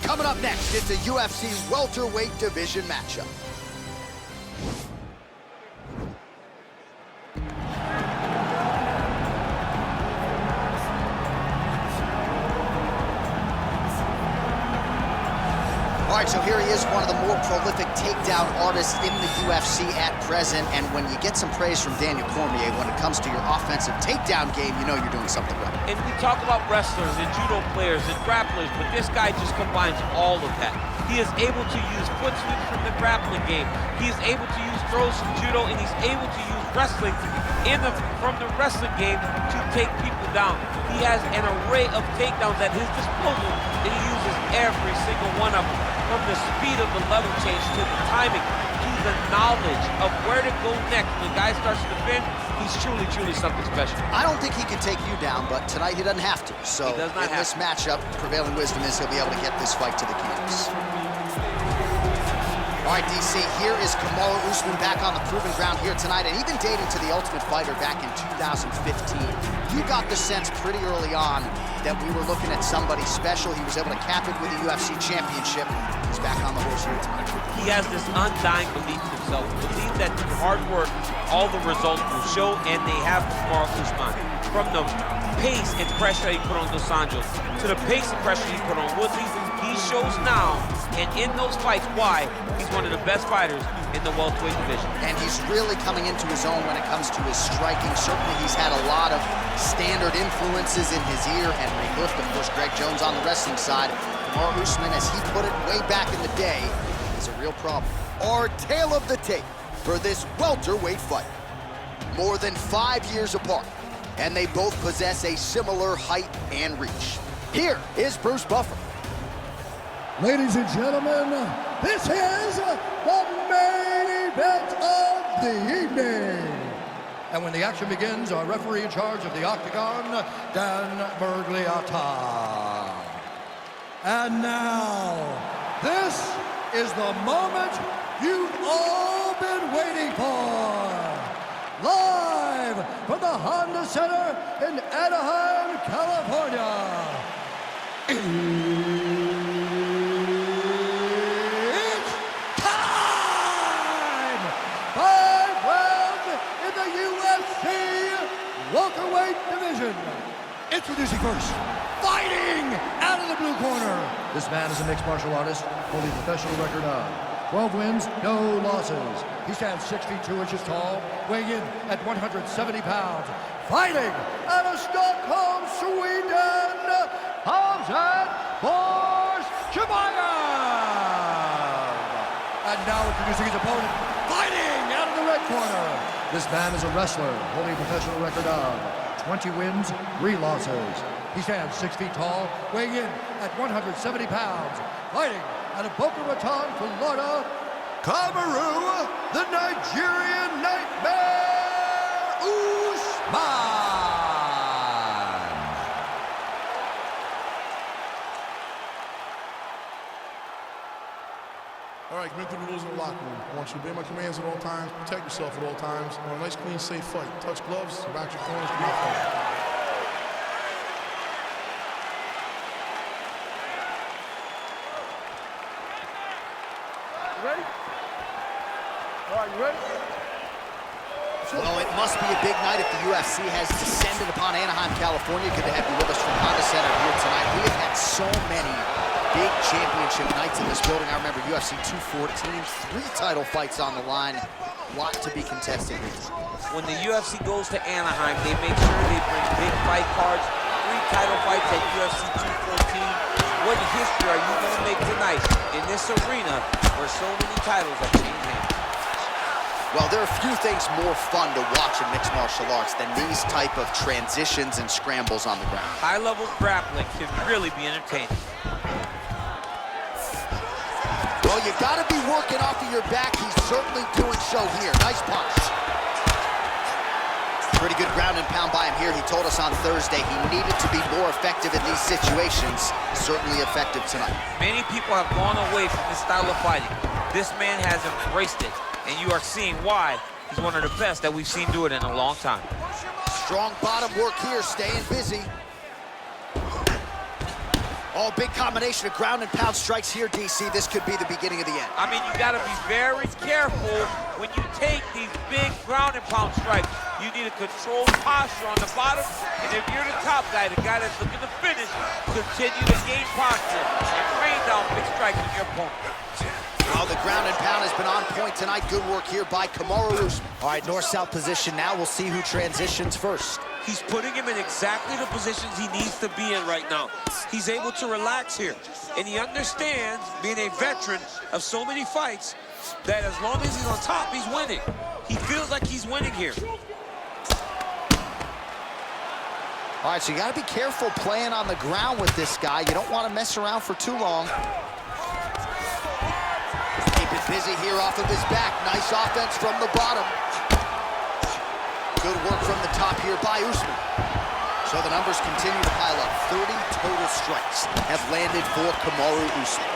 Coming up next, it's a UFC welterweight division matchup. All right, so here he is, one of the more prolific takedown artists in the UFC at present. And when you get some praise from Daniel Cormier, when it comes to your offensive takedown game, you know you're doing something right. And we talk about wrestlers and judo players and grapplers, but this guy just combines all of that. He is able to use foot sweeps from the grappling game. He is able to use throws from judo, and he's able to use wrestling from the wrestling game to take people down. He has an array of takedowns at his disposal, and he uses every single one of them. From the speed of the level change to the timing to the knowledge of where to go next. When the guy starts to defend, he's truly, truly something special. I don't think he can take you down, but tonight he doesn't have to. So in this matchup, prevailing wisdom is he'll be able to get this fight to the canvas. All right, DC, here is Kamaru Usman back on the proving ground here tonight, and even dating to the Ultimate Fighter back in 2015. You got the sense pretty early on that we were looking at somebody special. He was able to cap it with a UFC championship. He's back on the horse here tonight. He has this undying belief in himself, believe that through hard work, all the results will show, and they have Kamaru Usman. From the pace and pressure that he put on Dos Anjos, to the pace and pressure he put on Woodley, he shows now, and in those fights, why he's one of the best fighters in the welterweight division. And he's really coming into his own when it comes to his striking. Certainly he's had a lot of standard influences in his ear. Henry Hooft, of course, Greg Jones on the wrestling side. Kamaru Usman, as he put it way back in the day, is a real problem. Our tale of the tape for this welterweight fight. More than 5 years apart, and they both possess a similar height and reach. Here is Bruce Buffer. Ladies and gentlemen, this is the main event of the evening. And when the action begins, our referee in charge of the Octagon, Dan Bergliata. And now, this is the moment you've all been waiting for. Live from the Honda Center in Anaheim, California. Welterweight division. Introducing first, fighting out of the blue corner. This man is a mixed martial artist, holding a professional record of 12 wins, no losses. He stands 6 feet 2 inches tall, weighing in at 170 pounds. Fighting out of Stockholm, Sweden, Khamzat Chimaev. And now introducing his opponent, fighting out of the red corner. This man is a wrestler, holding a professional record of 20 wins, 3 losses. He stands 6 feet tall, weighing in at 170 pounds. Fighting out of Boca Raton, Florida, Kamaru, the Nigerian Nightmare, Usman. All right, commit to the rules in the locker room. I want you to obey my commands at all times, protect yourself at all times. I want a nice, clean, safe fight. Touch gloves, back your corners, be a fight. You ready? All right, you ready? Well, it must be a big night if the UFC has descended upon Anaheim, California. Good to have you with us from Honda Center here tonight. We have had so many big championship nights in this building. I remember UFC 214, 3 title fights on the line. A lot to be contested here. When the UFC goes to Anaheim, they make sure they bring big fight cards, 3 title fights at UFC 214. What history are you going to make tonight in this arena where so many titles have changed hands? Well, there are few things more fun to watch in mixed martial arts than these type of transitions and scrambles on the ground. High-level grappling can really be entertaining. Well, you gotta be working off of your back. He's certainly doing so here. Nice punch. Pretty good ground and pound by him here. He told us on Thursday he needed to be more effective in these situations. Certainly effective tonight. Many people have gone away from this style of fighting. This man has embraced it, and you are seeing why he's one of the best that we've seen do it in a long time. Strong bottom work here, staying busy. Oh, big combination of ground and pound strikes here, DC. This could be the beginning of the end. I mean, you got to be very careful when you take these big ground and pound strikes. You need a controlled posture on the bottom, and if you're the top guy, the guy that's looking to finish, continue to gain posture and rain down big strikes on your opponent. Well, the ground and pound has been on point tonight. Good work here by Kamaru. All right, north-south position now. We'll see who transitions first. He's putting him in exactly the positions he needs to be in right now. He's able to relax here. And he understands, being a veteran of so many fights, that as long as he's on top, he's winning. He feels like he's winning here. All right, so you got to be careful playing on the ground with this guy. You don't want to mess around for too long. Keep it busy here off of his back. Nice offense from the bottom. Good work from the top here by Usman. So the numbers continue to pile up. 30 total strikes have landed for Kamaru Usman.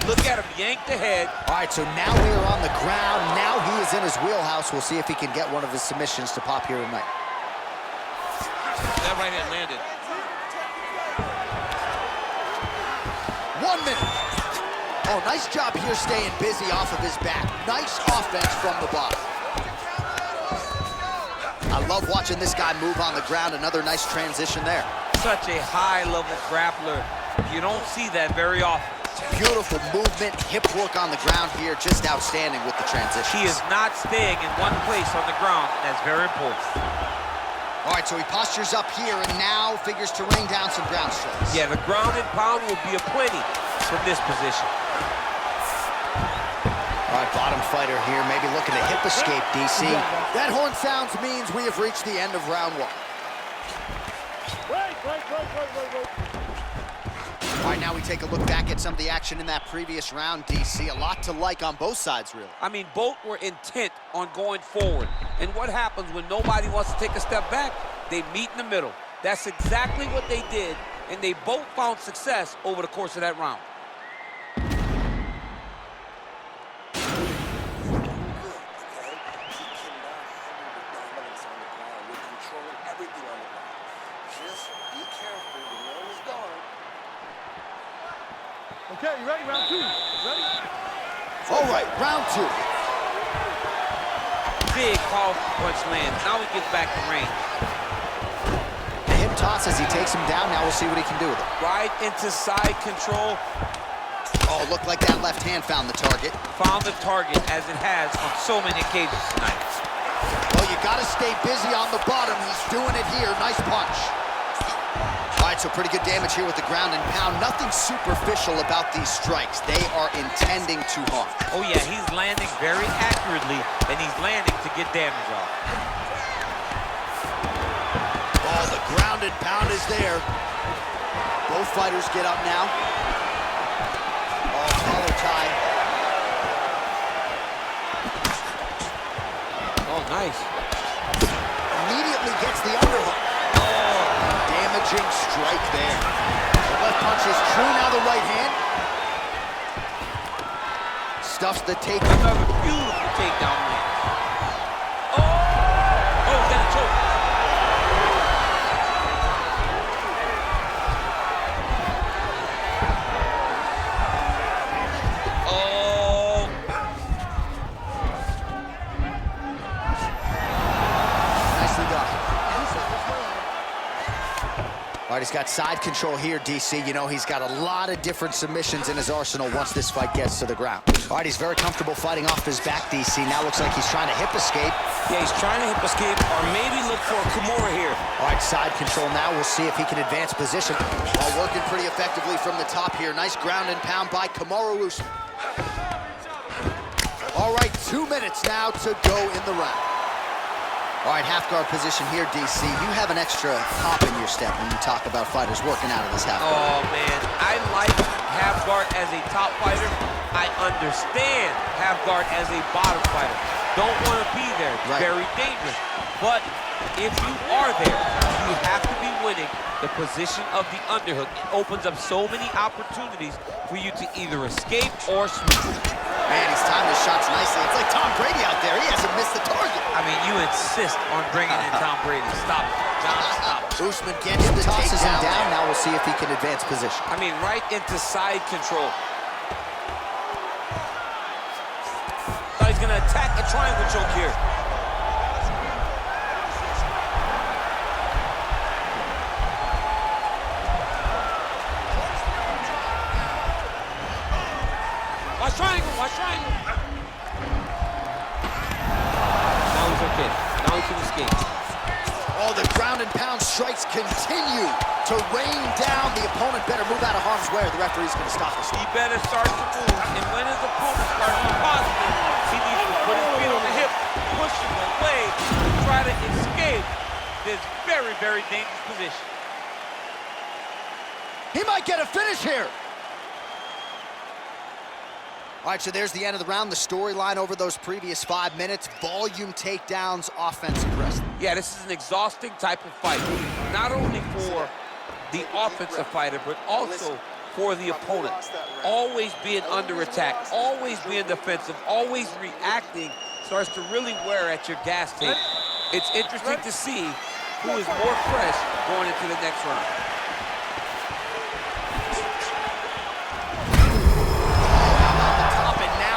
Look at him yank the head. All right, so now we are on the ground. Now he is in his wheelhouse. We'll see if he can get one of his submissions to pop here tonight. That right hand landed. 1 minute. Oh, nice job here staying busy off of his back. Nice offense from the bottom. I love watching this guy move on the ground. Another nice transition there. Such a high-level grappler. You don't see that very often. Beautiful movement, hip work on the ground here. Just outstanding with the transition. He is not staying in one place on the ground. That's very important. All right, so he postures up here and now figures to rain down some ground strikes. Yeah, the ground and pound will be aplenty from this position. All right, bottom fighter here, maybe looking to hip escape, DC. That horn sounds means we have reached the end of round one. All right, now we take a look back at some of the action in that previous round, DC. A lot to like on both sides, really. I mean, both were intent on going forward. And what happens when nobody wants to take a step back? They meet in the middle. That's exactly what they did, and they both found success over the course of that round. Okay, you ready? Round two. Ready? All right, round two. Big powerful punch lands. Now he gets back to range. The hip toss as he takes him down. Now we'll see what he can do with it. Right into side control. Oh, it looked like that left hand found the target. Found the target, as it has on so many occasions tonight. Well, you got to stay busy on the bottom. He's doing it here. Nice punch. All right, so pretty good damage here with the ground and pound. Nothing superficial about these strikes. They are intending to harm. Oh, yeah, he's landing very accurately, and he's landing to get damage off. Oh, the ground and pound is there. Both fighters get up now. Oh, collar tie. Oh, nice. Immediately gets the underhook. Damaging strike there. The left punch is true, now the right hand. Stuffs the takedown. Another beautiful takedown land. Oh! Oh, is that a choke? Oh! Nicely done. All right, he's got side control here, DC. You know, he's got a lot of different submissions in his arsenal once this fight gets to the ground. All right, he's very comfortable fighting off his back, DC. Now looks like he's trying to hip escape. Yeah, he's trying to hip escape or maybe look for a Kimura here. All right, side control now. We'll see if he can advance position. While working pretty effectively from the top here. Nice ground and pound by Kamaru Usman. All right, 2 minutes now to go in the round. All right, half guard position here, DC. You have an extra hop in your step when you talk about fighters working out of this half guard. Oh, man. I like half guard as a top fighter. I understand half guard as a bottom fighter. Don't want to be there. It's very dangerous. But if you are there, you have to be winning the position of the underhook. It opens up so many opportunities for you to either escape or sweep. Man, he's timed his shots nicely. It's like Tom Brady out there. He hasn't missed the target. I mean, you insist on bringing in Tom Brady. Stop it. non-stop. Usman gets the tosses him down. Now we'll see if he can advance position. I mean, right into side control. Thought he's gonna attack a triangle choke here. Watch triangle, watch triangle. Now he's okay. Now he can escape. Oh, the ground and pound strikes continue to rain down. The opponent better move out of harm's way or the referee's going to stop this. He better start to move, and when his opponent starts to positive, he needs to put his feet on the hip, push him away, try to escape this very, very dangerous position. He might get a finish here. All right, so there's the end of the round. The storyline over those previous 5 minutes, volume takedowns, offensive wrestling. Yeah, this is an exhausting type of fight, not only for the offensive fighter, but also for the opponent. Always being under attack, always being defensive, always reacting starts to really wear at your gas tank. It's interesting to see who is more fresh going into the next round.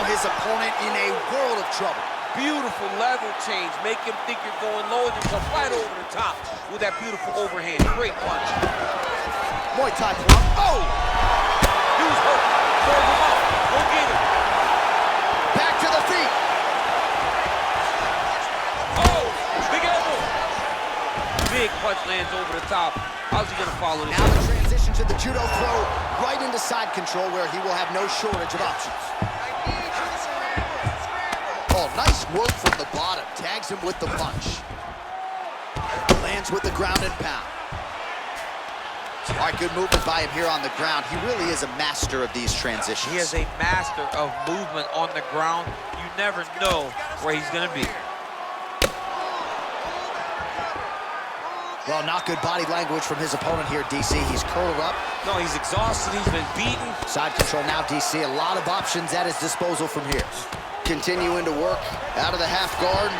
His opponent in a world of trouble. Beautiful level change. Make him think you're going low and just right over the top with that beautiful overhand. Great punch. Muay Thai plum. Oh! He was hurt. Serve him out. Go get him. Back to the feet. Oh! Big elbow. Big punch lands over the top. How's he gonna follow this? Now the transition to the judo throw right into side control where he will have no shortage of options. Oh, nice work from the bottom. Tags him with the punch. Lands with the ground and pound. All right, good movement by him here on the ground. He really is a master of these transitions. He is a master of movement on the ground. You never know where he's gonna be. Well, not good body language from his opponent here, DC. He's curled up. No, he's exhausted. He's been beaten. Side control now, DC. A lot of options at his disposal from here. Continuing to work out of the half guard.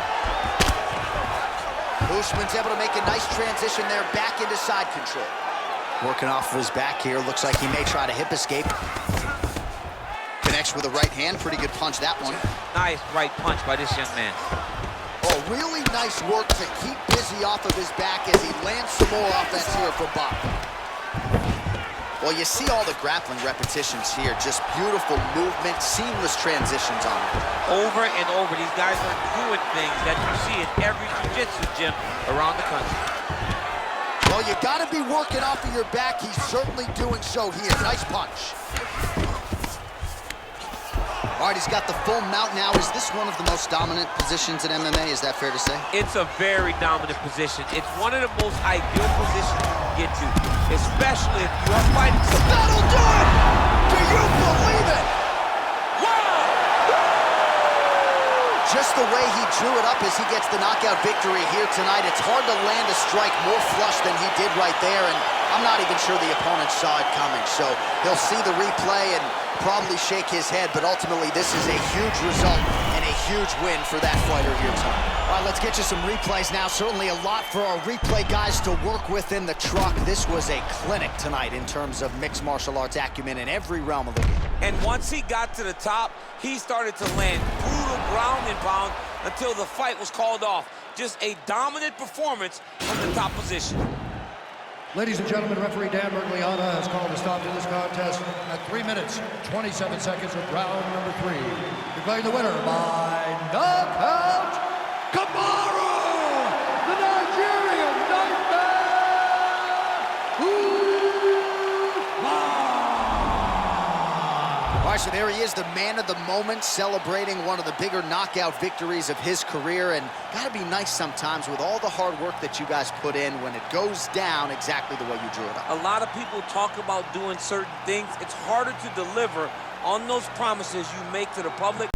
Usman's able to make a nice transition there back into side control. Working off of his back here. Looks like he may try to hip escape. Connects with a right hand. Pretty good punch, that one. Nice right punch by this young man. Oh, really nice work to keep busy off of his back as he lands some more offense here from Bob. Well, you see all the grappling repetitions here. Just beautiful movement, seamless transitions on it. Over and over, these guys are doing things that you see in every jiu-jitsu gym around the country. Well, you gotta be working off of your back. He's certainly doing so here. Nice punch. All right, he's got the full mount now. Is this one of the most dominant positions in MMA? Is that fair to say? It's a very dominant position. It's one of the most ideal positions you can get to, especially if you are fighting someone. That'll do it! Do you believe it? Wow! Just the way he drew it up as he gets the knockout victory here tonight. It's hard to land a strike more flush than he did right there, and I'm not even sure the opponent saw it coming. So he'll see the replay and probably shake his head, but ultimately this is a huge result and a huge win for that fighter here tonight. All right, let's get you some replays now. Certainly a lot for our replay guys to work with in the truck. This was a clinic tonight in terms of mixed martial arts acumen in every realm of the game. And once he got to the top, he started to land brutal ground and pound until the fight was called off. Just a dominant performance from the top position. Ladies and gentlemen, referee Dan Bergliana has called a stop to this contest at 3 minutes, 27 seconds of round number 3. Declaring the winner by knockout, Kamaru, the Nigerian Nightmare, All right, so there he is, the man of the moment, celebrating one of the bigger knockout victories of his career. And gotta be nice sometimes with all the hard work that you guys put in when it goes down exactly the way you drew it up. A lot of people talk about doing certain things. It's harder to deliver on those promises you make to the public.